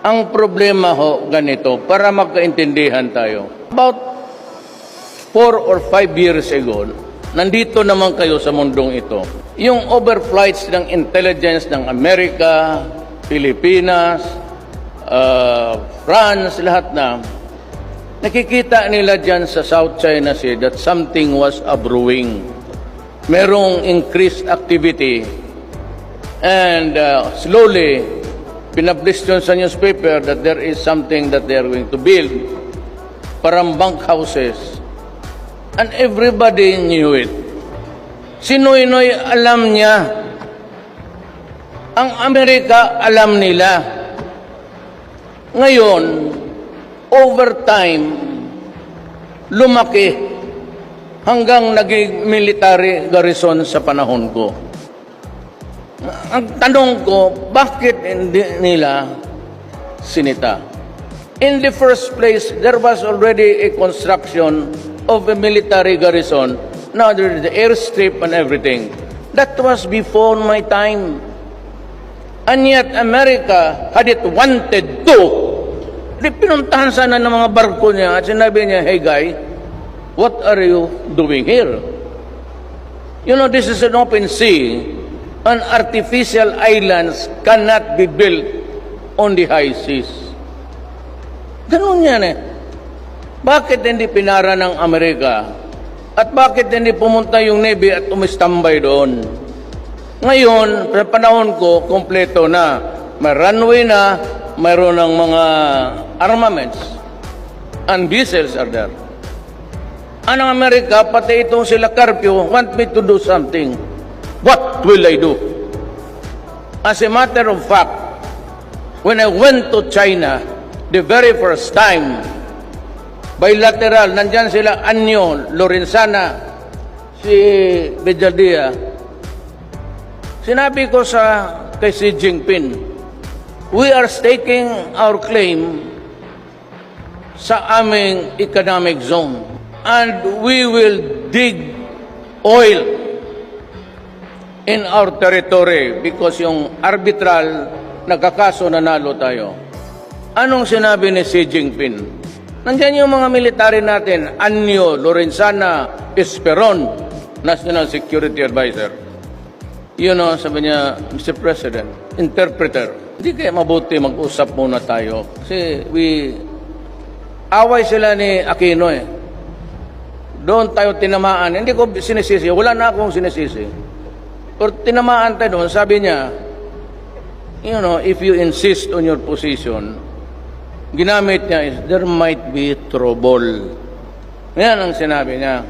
Ang problema ho, ganito, para magkaintindihan tayo. About 4 or 5 years ago, nandito naman kayo sa mundong ito. Yung overflights ng intelligence ng Amerika, Pilipinas, France, lahat na, nakikita nila dyan sa South China Sea that something was brewing. Merong increased activity and slowly, pinablish yun sa newspaper that there is something that they are going to build, parang bunk houses. And everybody knew it. Si Noynoy alam niya. Ang Amerika alam nila. Ngayon, over time, lumaki hanggang naging military garrison sa panahon ko. Ang tanong ko, bakit hindi nila sinita? In the first place, there was already a construction of a military garrison. Now there is the airstrip and everything. That was before my time. And yet America had it wanted to. Di pinuntahan sana ng mga barko niya at sinabi niya, hey guy, what are you doing here? You know, this is an open sea. And artificial islands cannot be built on the high seas. Ganun yan eh. Bakit hindi pinara ng Amerika? At bakit hindi pumunta yung Navy at umistambay doon? Ngayon, sa panahon ko, kompleto na. May runway na, mayroon ng mga armaments. And vessels are there. Ang Amerika, pati itong sila Carpio, want me to do something. What will I do? As a matter of fact, when I went to China, the very first time, bilateral, nandyan sila Anyo, Lorenzana, si Bejaldia. Sinabi ko kay Xi Jinping, we are staking our claim sa aming economic zone and we will dig oil in our territory because yung arbitral nagkakaso nanalo tayo. Anong sinabi ni Xi Jinping? Nandiyan yung mga military natin, Anyo, Lorenzana, Esperon, National Security Advisor. You know, sabi niya, Mr. President, interpreter, hindi kaya mabuti mag-usap muna tayo. Kasi away sila ni Aquino eh. Doon tayo tinamaan. Hindi ko sinisisi. Wala na akong sinisisi. Or tinamaan tayo doon, sabi niya, you know, if you insist on your position, ginamit niya is, there might be trouble. Yan ang sinabi niya.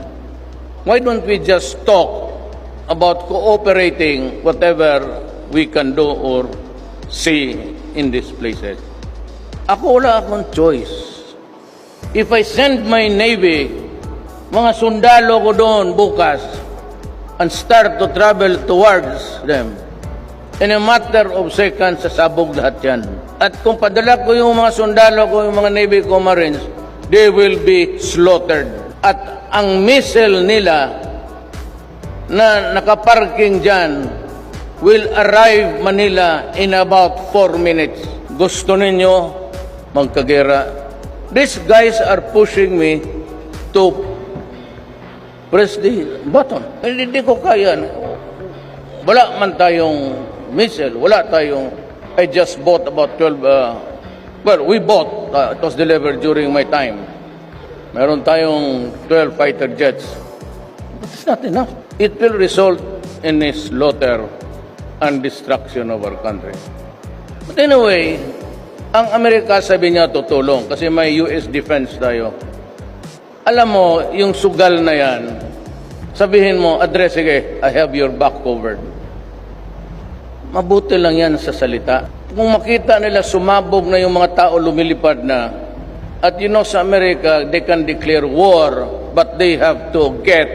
Why don't we just talk about cooperating whatever we can do or see in these places? Ako wala akong choice. If I send my Navy, mga sundalo ko doon bukas, and start to travel towards them, in a matter of seconds, sasabog lahat yan. At kung padala ko yung mga sundalo ko, yung mga Navy ko, Marines, they will be slaughtered. At ang missile nila na nakaparking dyan will arrive Manila in about 4 minutes. Gusto ninyo magkagera? These guys are pushing me to press the button. Hindi ko kaya. Wala man tayong missile. Wala tayong... I just bought about 12... we bought. It was delivered during my time. Meron tayong 12 fighter jets. But it's not enough. It will result in a slaughter and destruction of our country. But anyway, ang Amerika sabi niya tutulong kasi may US defense tayo. Alam mo, yung sugal na yan, sabihin mo, address, sige, I have your back covered. Mabuti lang yan sa salita. Kung makita nila sumabog na yung mga tao lumilipad na, at you know, sa Amerika, they can declare war, but they have to get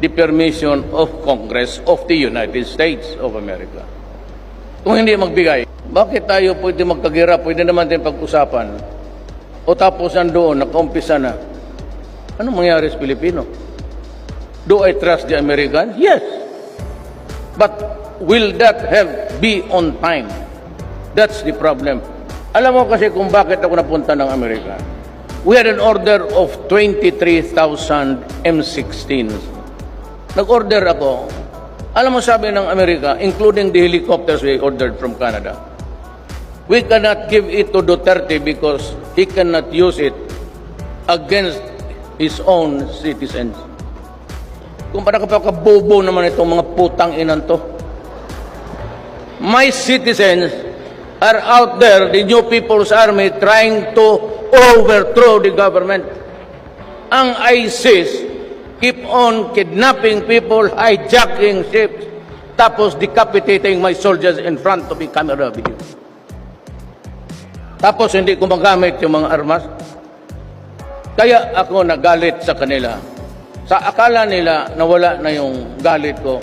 the permission of Congress of the United States of America. Kung hindi magbigay, bakit tayo pwede magkagira, pwede naman din pag-usapan? O tapos nandoon, nakaumpisa na. Anong mangyari sa Pilipino? Do I trust the Americans? Yes. But will that be on time? That's the problem. Alam mo kasi kung bakit ako napunta ng Amerika. We had an order of 23,000 M16s. Nag-order ako. Alam mo sabi ng Amerika, including the helicopters we ordered from Canada, we cannot give it to Duterte because he cannot use it against his own citizens. Kung para kapakabobo naman itong mga putang inan to. My citizens are out there, the New People's Army, trying to overthrow the government. Ang ISIS keep on kidnapping people, hijacking ships, tapos decapitating my soldiers in front of the camera video. Tapos hindi ko magamit yung mga armas. Kaya ako nagalit sa kanila. Sa akala nila nawala na yung galit ko.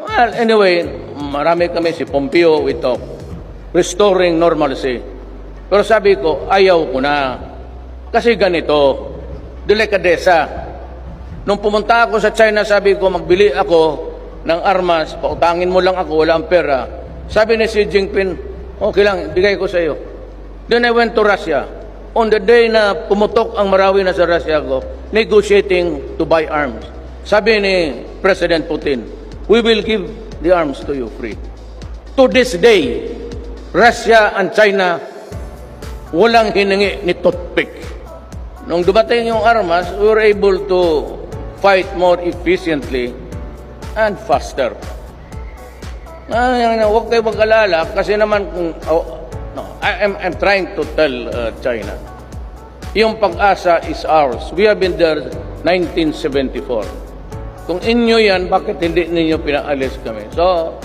Well, anyway, marami kami, si Pompeo, we talk. Restoring normalcy. Pero sabi ko, ayaw ko na. Kasi ganito, delikadesa. Nung pumunta ako sa China, sabi ko, magbili ako ng armas, pautangin mo lang ako, wala ang pera. Sabi ni Xi Jinping, okay lang, bigay ko sa iyo. Then I went to Russia. On the day na pumutok ang Marawi na sa Russia ko, negotiating to buy arms. Sabi ni President Putin, we will give the arms to you free. To this day, Russia and China, walang hiningi ni toothpick. Nung dumating yung armas, we were able to fight more efficiently and faster. Huwag kayo mag-alala kasi naman kung I'm trying to tell China, yung Pag-asa is ours. We have been there 1974. Kung inyo yan, bakit hindi ninyo pinaalis kami? So,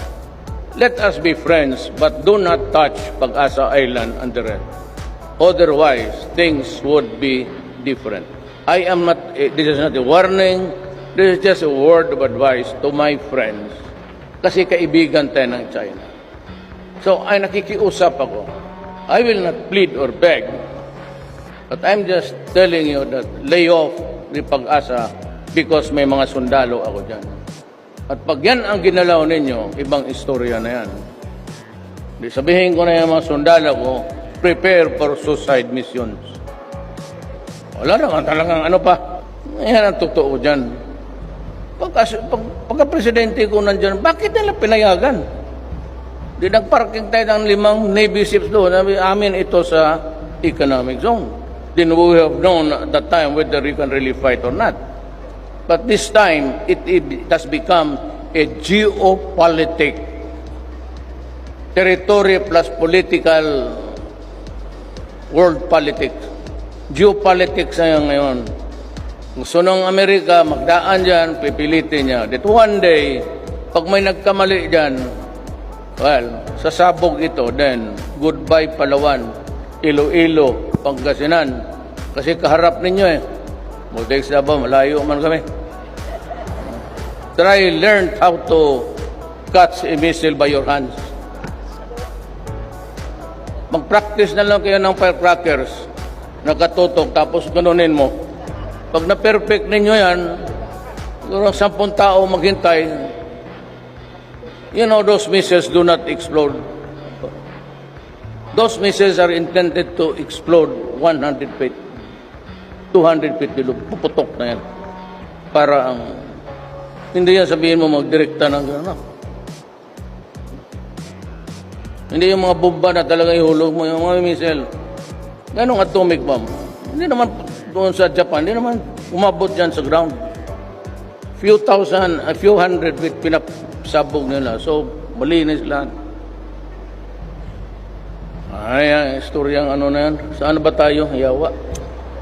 let us be friends, but do not touch Pag-asa Island and the rest. Otherwise, things would be different. I am not, this is not a warning, this is just a word of advice to my friends. Kasi kaibigan tayo ng China. So, ay nakikiusap ako. I will not plead or beg, but I'm just telling you that lay off the Pag-asa because may mga sundalo ako dyan. At pag yan ang ginalaw ninyo, ibang istorya na yan. Di sabihin ko na yung mga sundalo ko, prepare for suicide missions. Wala naman talagang ano pa. Yan ang totoo dyan. Pagka-presidente ko nandyan, bakit nila pinayagan? Di nagparking tayo ng 5 Navy ships doon. Amin ito sa economic zone. Then we have known at that time whether we can really fight or not. But this time, it has become a geopolitic. Territory plus political world politics. Geopolitics na yan ngayon. Gusto ng Amerika, magdaan dyan, pipilitin niya. That one day, pag may nagkamali dyan, well, sasabog ito, then goodbye Palawan, Iloilo, Pangasinan. Kasi kaharap ninyo eh. Multics na ba, malayo man kami. Learn how to catch a missile by your hands. Mag-practice na lang kayo ng firecrackers. Nakatutok, tapos ganunin mo. Pag na-perfect ninyo yan, siguro 10 tao maghintay, you know, those missiles do not explode. Those missiles are intended to explode 100 feet. 200 feet below. Puputok na yan. Para ang, hindi yan sabihin mo magdirekta ng gano'n. Hindi yung mga bomba na talaga ihulog mo, yung mga missile. Ganong atomic bomb. Hindi naman doon sa Japan, hindi naman umabot dyan sa ground. Few hundred feet pinapasabog nila. So, malinis lahat. Ay, istoryang ano na yan. Saan ba tayo? Yawa.